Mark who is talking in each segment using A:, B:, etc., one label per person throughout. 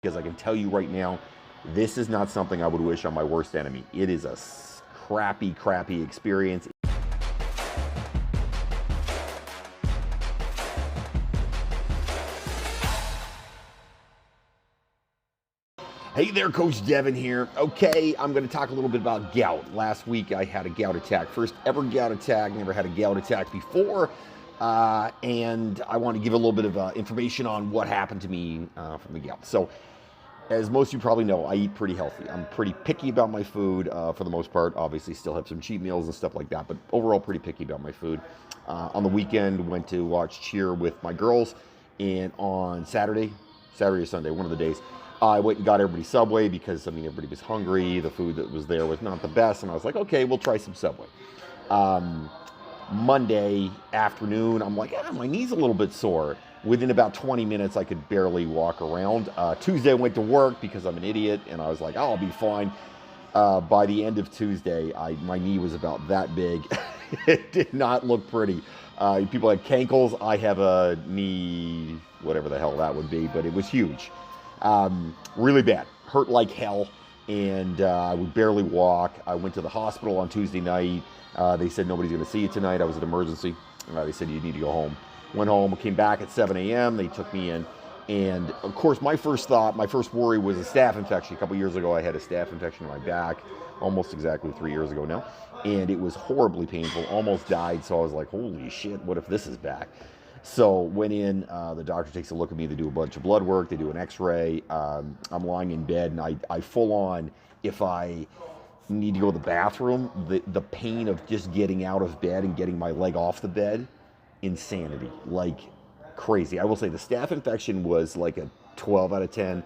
A: because I can tell you right now, this is not something I would wish on my worst enemy. It is a crappy, crappy experience. Hey there, Coach Devin here. Okay, I'm going to talk a little bit about gout. Last week I had a gout attack. First ever gout attack. Never had a gout attack before. And I want to give a little bit of information on what happened to me from the gout. So, as most of you probably know, I eat pretty healthy. I'm pretty picky about my food for the most part. Obviously, still have some cheat meals and stuff like that, but overall pretty picky about my food. On the weekend, went to watch cheer with my girls, and on Saturday or Sunday, one of the days, I went and got everybody Subway because, I mean, everybody was hungry. The food that was there was not the best, and I was like, okay, we'll try some Subway. Monday afternoon, I'm like, my knee's a little bit sore. Within about 20 minutes, I could barely walk around. Tuesday, I went to work because I'm an idiot, and I was like, I'll be fine. By the end of Tuesday, my knee was about that big. It did not look pretty. People had cankles. I have a knee, whatever the hell that would be, but it was huge. Really bad. Hurt like hell, and I would barely walk. I went to the hospital on Tuesday night. They said nobody's going to see you tonight. I was at emergency. They said you need to go home. Went home, came back at 7 a.m. They took me in. And of course, my first worry was a staph infection. A couple years ago, I had a staph infection in my back, almost exactly 3 years ago now. And it was horribly painful, almost died. So I was like, holy shit, what if this is back? So went in, the doctor takes a look at me, they do a bunch of blood work, they do an x-ray. I'm lying in bed, and I full on, if I need to go to the bathroom, the pain of just getting out of bed and getting my leg off the bed, insanity, like crazy. I will say the staph infection was like a 12 out of 10.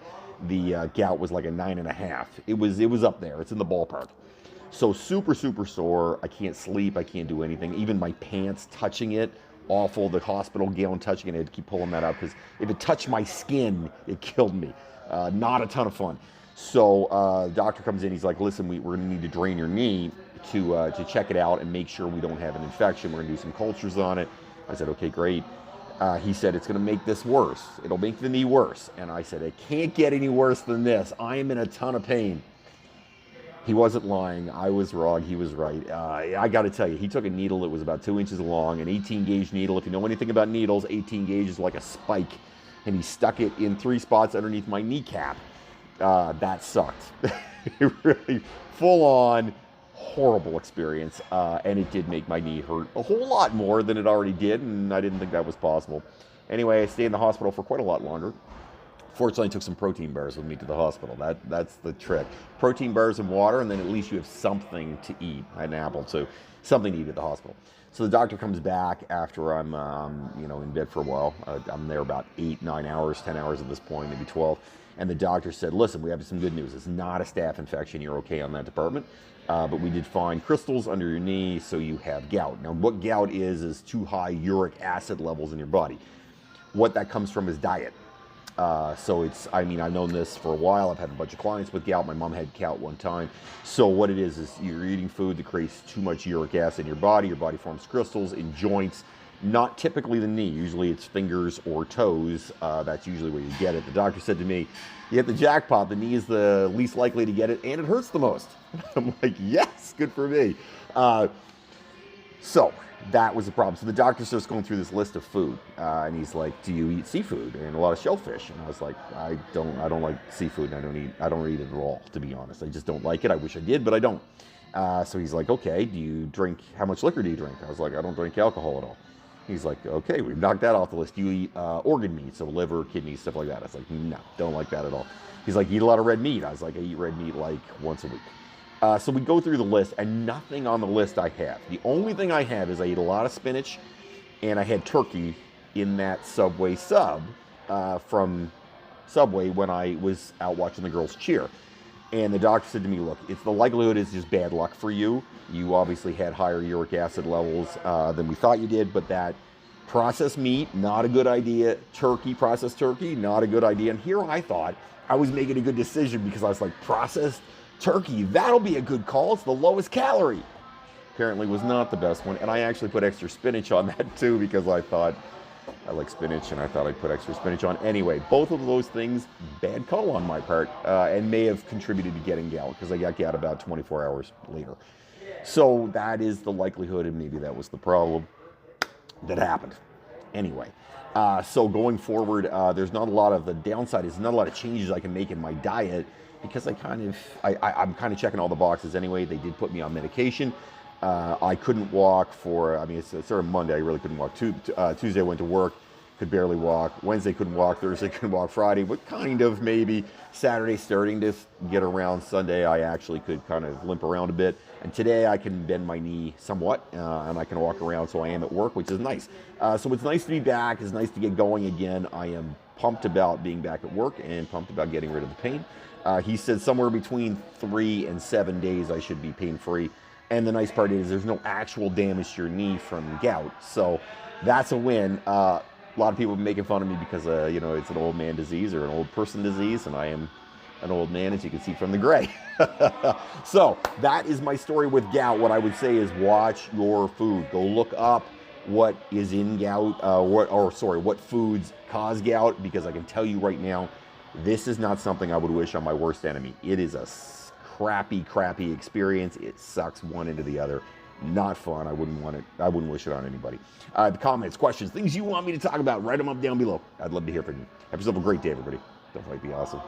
A: The gout was like a 9.5. It was up there. It's in the ballpark. So super, super sore. I can't sleep. I can't do anything. Even my pants touching it, awful. The hospital gown touching it, I had to keep pulling that out because if it touched my skin, it killed me. Not a ton of fun. So the doctor comes in. He's like, listen, we're going to need to drain your knee to check it out and make sure we don't have an infection. We're going to do some cultures on it. I said, okay, great. He said, it's going to make this worse. It'll make the knee worse. And I said, it can't get any worse than this. I am in a ton of pain. He wasn't lying. I was wrong. He was right. I got to tell you, he took a needle that was about 2 inches long, an 18-gauge needle. If you know anything about needles, 18 gauge is like a spike. And he stuck it in 3 spots underneath my kneecap. That sucked. It really, full on, horrible experience, and it did make my knee hurt a whole lot more than it already did, and I didn't think that was possible. Anyway, I stayed in the hospital for quite a lot longer. Fortunately, I took some protein bars with me to the hospital. That's the trick. Protein bars and water, and then at least you have something to eat. I had an apple too. Something to eat at the hospital. So the doctor comes back after I'm in bed for a while. I'm there about 8, 9 hours, 10 hours at this point, maybe 12. And the doctor said, listen, we have some good news. It's not a staph infection. You're okay on that department. But we did find crystals under your knee, so you have gout. Now, what gout is too high uric acid levels in your body. What that comes from is diet. So I've known this for a while. I've had a bunch of clients with gout. My mom had gout one time. So what it is you're eating food that creates too much uric acid in your body. Your body forms crystals in joints. Not typically the knee. Usually it's fingers or toes. That's usually where you get it. The doctor said to me, you hit the jackpot. The knee is the least likely to get it, and it hurts the most. I'm like, yes, good for me. So that was the problem. So the doctor starts going through this list of food, and he's like, do you eat seafood and a lot of shellfish? And I was like, I don't like seafood, and I don't eat it at all, to be honest. I just don't like it. I wish I did, but I don't. So he's like, okay, how much liquor do you drink? I was like, I don't drink alcohol at all. He's like, okay, we've knocked that off the list. You eat organ meat, so liver, kidneys, stuff like that. I was like, no, don't like that at all. He's like, you eat a lot of red meat. I was like, I eat red meat like once a week. So we go through the list, and nothing on the list I have. The only thing I have is I eat a lot of spinach, and I had turkey in that Subway sub from Subway when I was out watching the girls cheer. And the doctor said to me, look, the likelihood is just bad luck for you. You obviously had higher uric acid levels than we thought you did, but that processed meat, not a good idea. Processed turkey, not a good idea. And here I thought I was making a good decision because I was like, processed turkey, that'll be a good call. It's the lowest calorie. Apparently was not the best one. And I actually put extra spinach on that too because I thought, I like spinach, and I thought I'd put extra spinach on. Anyway, both of those things, bad call on my part, and may have contributed to getting gout, because I got gout about 24 hours later. So that is the likelihood, and maybe that was the problem that happened. Anyway, so going forward, there's not a lot of, the downside is not a lot of changes I can make in my diet, because I'm kind of checking all the boxes anyway. They did put me on medication. I couldn't walk for, I mean, it's sort of Monday, I really couldn't walk. Tuesday I went to work, could barely walk. Wednesday couldn't walk. Thursday couldn't walk. Friday, but kind of maybe. Saturday starting to get around. Sunday I actually could kind of limp around a bit. And today I can bend my knee somewhat, and I can walk around, so I am at work, which is nice. So it's nice to be back. It's nice to get going again. I am pumped about being back at work and pumped about getting rid of the pain. He said somewhere between 3 and 7 days I should be pain-free. And the nice part is there's no actual damage to your knee from gout. So that's a win. A lot of people have been making fun of me because, it's an old man disease or an old person disease, and I am an old man, as you can see from the gray. So that is my story with gout. What I would say is watch your food. Go look up what is in gout, what foods cause gout, because I can tell you right now, this is not something I would wish on my worst enemy. It is a crappy experience. It sucks one into the other. Not fun. I wouldn't wish it on anybody. The comments, questions, things you want me to talk about, write them up down below. I'd love to hear from you. Have yourself a great day, everybody. Don't fight, be awesome.